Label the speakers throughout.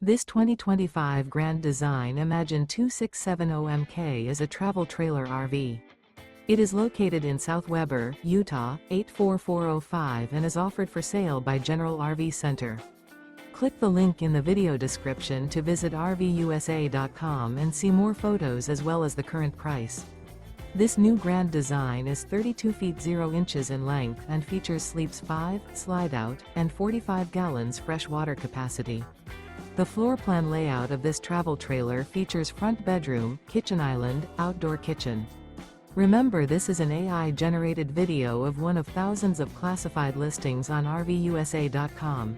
Speaker 1: This 2025 Grand Design Imagine 2670MK is a travel trailer RV. It is located in South Weber, Utah, 84405 and is offered for sale by General RV Center. Click the link in the video description to visit RVUSA.com and see more photos as well as the current price. This new Grand Design is 32 feet 0 inches in length and features sleeps 5, Slideout, and 45 gallons fresh water capacity. The floor plan layout of this travel trailer features front bedroom, kitchen island, outdoor kitchen. Remember, this is an AI-generated video of one of thousands of classified listings on RVUSA.com.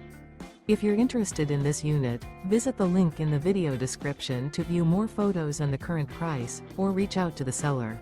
Speaker 1: If you're interested in this unit, visit the link in the video description to view more photos and the current price, or reach out to the seller.